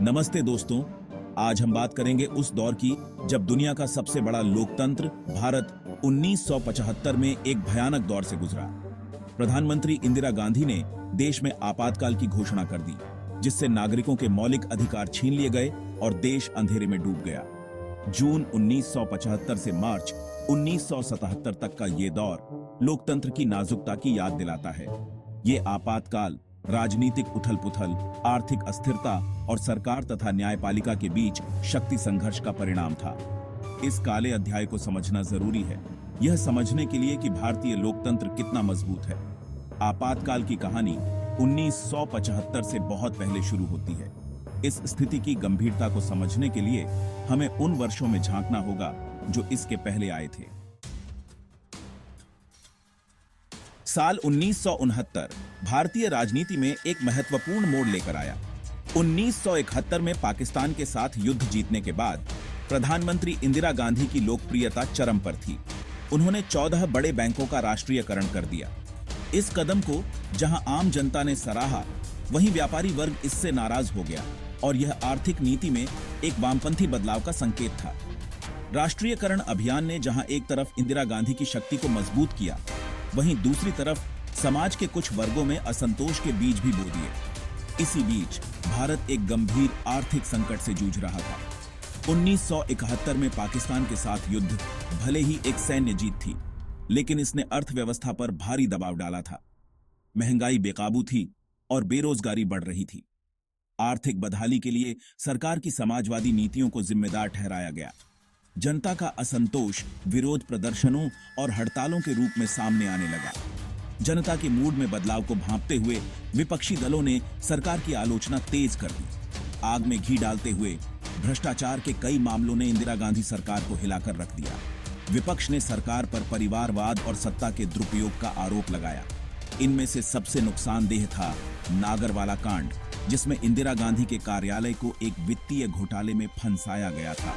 नमस्ते दोस्तों। आज हम बात करेंगे उस दौर की जब दुनिया का सबसे बड़ा लोकतंत्र भारत 1975 में एक भयानक दौर से गुजरा। प्रधानमंत्री इंदिरा गांधी ने देश में आपातकाल की घोषणा कर दी, जिससे नागरिकों के मौलिक अधिकार छीन लिए गए और देश अंधेरे में डूब गया। जून 1975 से मार्च 1977 तक का ये दौर लोकतंत्र की नाजुकता की याद दिलाता है। ये आपातकाल राजनीतिक उथल-पुथल, आर्थिक अस्थिरता और सरकार तथा न्यायपालिका के बीच शक्ति संघर्ष का परिणाम था। इस काले अध्याय को समझना जरूरी है, यह समझने के लिए कि भारतीय लोकतंत्र कितना मजबूत है। आपातकाल की कहानी 1975 से बहुत पहले शुरू होती है। इस स्थिति की गंभीरता को समझने के लिए हमें उन वर्षों में झांकना होगा जो इसके पहले आए थे। साल 1969 भारतीय राजनीति में एक महत्वपूर्ण मोड़ लेकर आया। 1971 में पाकिस्तान के साथ युद्ध जीतने के बाद प्रधानमंत्री इंदिरा गांधी की लोकप्रियता चरम पर थी। उन्होंने 14 बड़े बैंकों का राष्ट्रीयकरण कर दिया। इस कदम को जहां आम जनता ने सराहा, वहीं व्यापारी वर्ग इससे नाराज हो गया और यह आर्थिक नीति में एक वामपंथी बदलाव का संकेत था। राष्ट्रीयकरण अभियान ने जहां एक तरफ इंदिरा गांधी की शक्ति को मजबूत किया, वहीं दूसरी तरफ समाज के कुछ वर्गों में असंतोष के बीज भी बो दिए। इसी बीच भारत एक गंभीर आर्थिक संकट से जूझ रहा था। 1971 में पाकिस्तान के साथ युद्ध भले ही एक सैन्य जीत थी, लेकिन इसने अर्थव्यवस्था पर भारी दबाव डाला था। महंगाई बेकाबू थी और बेरोजगारी बढ़ रही थी। आर्थिक बदहाली के लिए सरकार की समाजवादी नीतियों को जिम्मेदार ठहराया गया। जनता का असंतोष विरोध प्रदर्शनों और हड़तालों के रूप में सामने आने लगा। जनता के मूड में बदलाव को भांपते हुए विपक्षी दलों ने सरकार की आलोचना तेज कर दी। आग में घी डालते हुए भ्रष्टाचार के कई मामलों ने इंदिरा गांधी सरकार को हिलाकर रख दिया। विपक्ष ने सरकार पर परिवारवाद और सत्ता के दुरुपयोग का आरोप लगाया। इनमें से सबसे नुकसानदेह था नागरवाला कांड, जिसमें इंदिरा गांधी के कार्यालय को एक वित्तीय घोटाले में फंसाया गया था।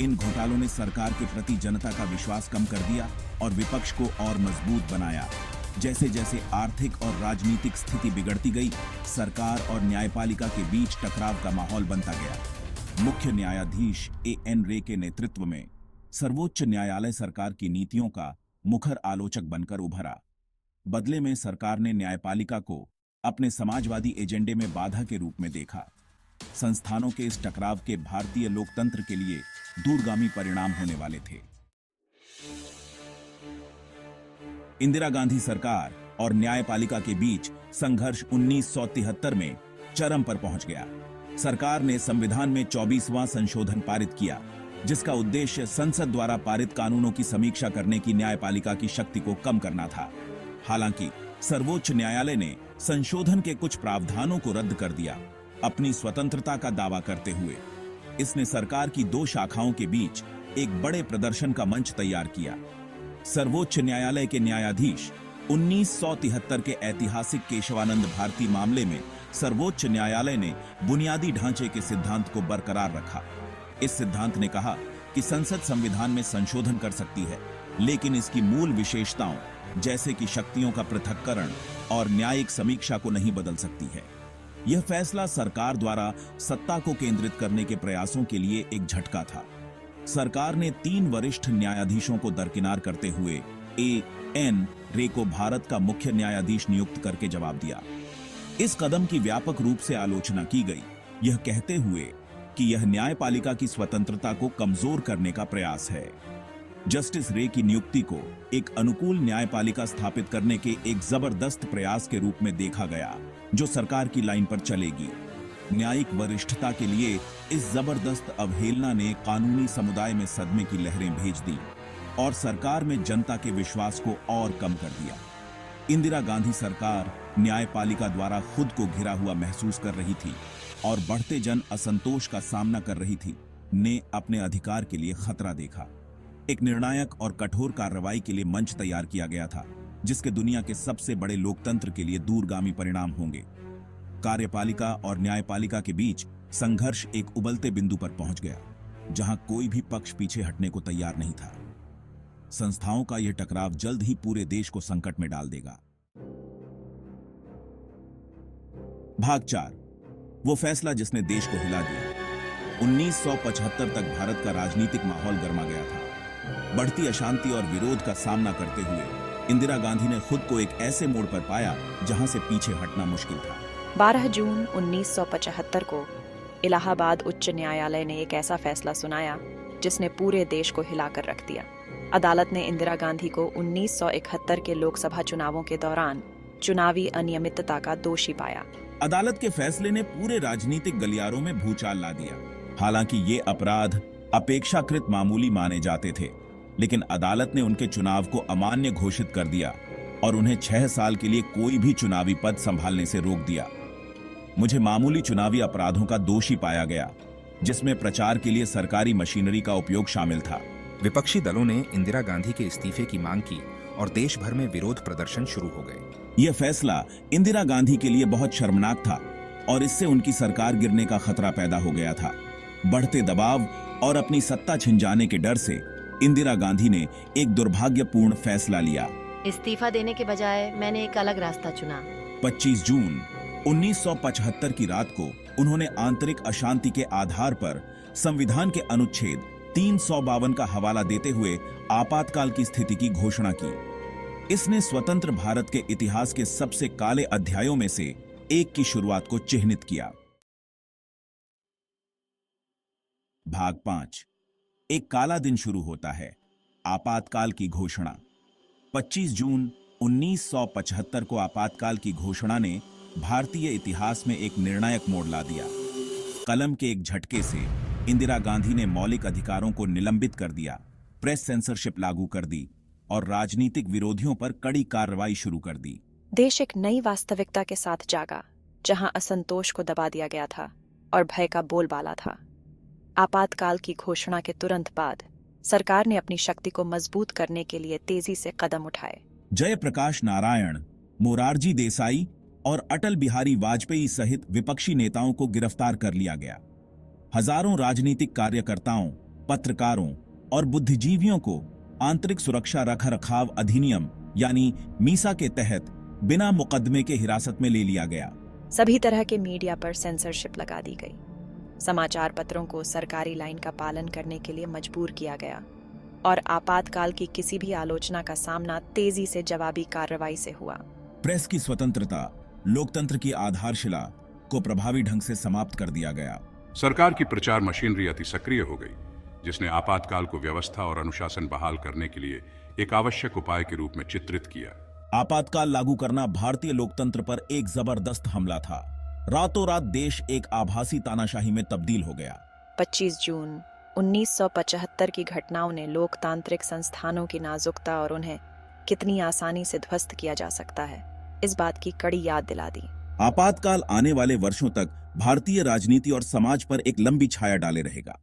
इन घोटालों ने सरकार के प्रति जनता का विश्वास कम कर दिया और विपक्ष को और मजबूत बनाया। जैसे जैसे आर्थिक और राजनीतिक स्थिति बिगड़ती गई, सरकार और न्यायपालिका के बीच टकराव का माहौल बनता गया। मुख्य न्यायाधीश एएन रे के नेतृत्व में सर्वोच्च न्यायालय सरकार की नीतियों का मुखर आलोचक बनकर उभरा। बदले में सरकार ने न्यायपालिका को अपने समाजवादी एजेंडे में बाधा के रूप में देखा। संस्थानों के इस टकराव के भारतीय लोकतंत्र के लिए दूरगामी परिणाम होने वाले थे। इंदिरा गांधी सरकार और न्यायपालिका के बीच संघर्ष 1973 में चरम पर पहुंच गया। सरकार ने संविधान में 24वां संशोधन पारित किया, जिसका उद्देश्य संसद द्वारा पारित कानूनों की समीक्षा करने की न्यायपालिका की शक्ति को कम करना था। हालांकि सर्वोच्च न्यायालय ने संशोधन के कुछ प्रावधानों को रद्द कर दिया, अपनी स्वतंत्रता का दावा करते हुए। इसने सरकार की दो शाखाओं के बीच एक बड़े प्रदर्शन का मंच तैयार किया। सर्वोच्च न्यायालय के न्यायाधीश 1973 के ऐतिहासिक केशवानंद भारती मामले में सर्वोच्च न्यायालय ने बुनियादी ढांचे के सिद्धांत को बरकरार रखा। इस सिद्धांत ने कहा कि संसद संविधान में संशोधन कर सकती है, लेकिन इसकी मूल विशेषताओं जैसे कि शक्तियों का पृथक्करण और न्यायिक समीक्षा को नहीं बदल सकती है। यह फैसला सरकार द्वारा सत्ता को केंद्रित करने के प्रयासों के लिए एक झटका था। सरकार ने 3 वरिष्ठ न्यायाधीशों को दरकिनार करते हुए एएन रे को भारत का मुख्य न्यायाधीश नियुक्त करके जवाब दिया। इस कदम की व्यापक रूप से आलोचना की गई, यह कहते हुए कि यह न्यायपालिका की स्वतंत्रता को कमजोर करने का प्रयास है। जस्टिस रे की नियुक्ति को एक अनुकूल न्यायपालिका स्थापित करने के एक जबरदस्त प्रयास के रूप में देखा गया, जो सरकार की लाइन पर चलेगी। न्यायिक वरिष्ठता के लिए इस जबरदस्त अवहेलना ने कानूनी समुदाय में सदमे की लहरें भेज दी और सरकार में जनता के विश्वास को और कम कर दिया। इंदिरा गांधी सरकार न्यायपालिका द्वारा खुद को घिरा हुआ महसूस कर रही थी और बढ़ते जन असंतोष का सामना कर रही थी, ने अपने अधिकार के लिए खतरा देखा। एक निर्णायक और कठोर कार्रवाई के लिए मंच तैयार किया गया था, जिसके दुनिया के सबसे बड़े लोकतंत्र के लिए दूरगामी परिणाम होंगे। कार्यपालिका और न्यायपालिका के बीच संघर्ष एक उबलते बिंदु पर पहुंच गया, जहां कोई भी पक्ष पीछे हटने को तैयार नहीं था। संस्थाओं का यह टकराव जल्द ही पूरे देश को संकट में डाल देगा। भाग 4, वो फैसला जिसने देश को हिला दिया। 1975 तक भारत का राजनीतिक माहौल गर्मा गया था। बढ़ती अशांति और विरोध का सामना करते हुए इंदिरा गांधी ने खुद को एक ऐसे मोड़ पर पाया जहां से पीछे हटना मुश्किल था। 12 जून 1975 को इलाहाबाद उच्च न्यायालय ने एक ऐसा फैसला सुनाया जिसने पूरे देश को हिलाकर रख दिया। अदालत ने इंदिरा गांधी को 1971 के लोकसभा चुनावों के दौरान चुनावी अनियमितता का दोषी पाया। अदालत के फैसले ने पूरे राजनीतिक गलियारों में भूचाल ला दिया। हालांकि ये अपराध अपेक्षाकृत मामूली माने जाते थे, लेकिन अदालत ने उनके चुनाव को अमान्य घोषित कर दिया और उन्हें 6 साल के लिए कोई भी चुनावी पद संभालने से रोक दिया। मुझे मामूली चुनावी अपराधों का दोषी पाया गया, जिसमें प्रचार के लिए सरकारी मशीनरी का उपयोग शामिल था। विपक्षी दलों ने इंदिरा गांधी के इस्तीफे की मांग की और देश भर में विरोध प्रदर्शन शुरू हो गए। यह फैसला इंदिरा गांधी के लिए बहुत शर्मनाक था और इससे उनकी सरकार गिरने का खतरा पैदा हो गया था। बढ़ते दबाव और अपनी सत्ता छिन जाने के डर से इंदिरा गांधी ने एक दुर्भाग्यपूर्ण फैसला लिया। इस्तीफा देने के बजाय मैंने एक अलग रास्ता चुना। 25 जून 1975 की रात को उन्होंने आंतरिक अशांति के आधार पर संविधान के अनुच्छेद 352 का हवाला देते हुए आपातकाल की स्थिति की घोषणा की। इसने स्वतंत्र भारत के इतिहास के सबसे काले अध्यायों में से एक की शुरुआत को चिह्नित किया। भाग 5। एक काला दिन शुरू होता है। आपातकाल की घोषणा। 25 जून 1975 को आपातकाल की घोषणा ने भारतीय इतिहास में एक निर्णायक मोड़ ला दिया। कलम के एक झटके से इंदिरा गांधी ने मौलिक अधिकारों को निलंबित कर दिया, प्रेस सेंसरशिप लागू कर दी और राजनीतिक विरोधियों पर कड़ी कार्रवाई शुरू कर दी। देश एक नई वास्तविकता के साथ जागा, जहां असंतोष को दबा दिया गया था और भय का बोलबाला था। आपातकाल की घोषणा के तुरंत बाद सरकार ने अपनी शक्ति को मजबूत करने के लिए तेजी से कदम उठाए। जयप्रकाश नारायण, मोरारजी देसाई और अटल बिहारी वाजपेयी सहित विपक्षी नेताओं को गिरफ्तार कर लिया गया। हजारों राजनीतिक कार्यकर्ताओं, पत्रकारों और बुद्धिजीवियों को आंतरिक सुरक्षा रखरखाव अधिनियम यानी मीसा के तहत बिना मुकदमे के हिरासत में ले लिया गया। सभी तरह के मीडिया पर सेंसरशिप लगा दी गई। समाचार पत्रों को सरकारी लाइन का पालन करने के लिए मजबूर किया गया और आपातकाल की किसी भी आलोचना का सामना तेजी से जवाबी कार्रवाई से हुआ। प्रेस की स्वतंत्रता, लोकतंत्र की आधारशिला को प्रभावी ढंग से समाप्त कर दिया गया। सरकार की प्रचार मशीनरी अति सक्रिय हो गई, जिसने आपातकाल को व्यवस्था और अनुशासन बहाल करने के लिए एक आवश्यक उपाय के रूप में चित्रित किया। आपातकाल लागू करना भारतीय लोकतंत्र पर एक जबरदस्त हमला था। रातों रात देश एक आभासी तानाशाही में तब्दील हो गया। 25 जून 1975 की घटनाओं ने लोकतांत्रिक संस्थानों की नाजुकता और उन्हें कितनी आसानी से ध्वस्त किया जा सकता है, इस बात की कड़ी याद दिला दी। आपातकाल आने वाले वर्षों तक भारतीय राजनीति और समाज पर एक लंबी छाया डाले रहेगा।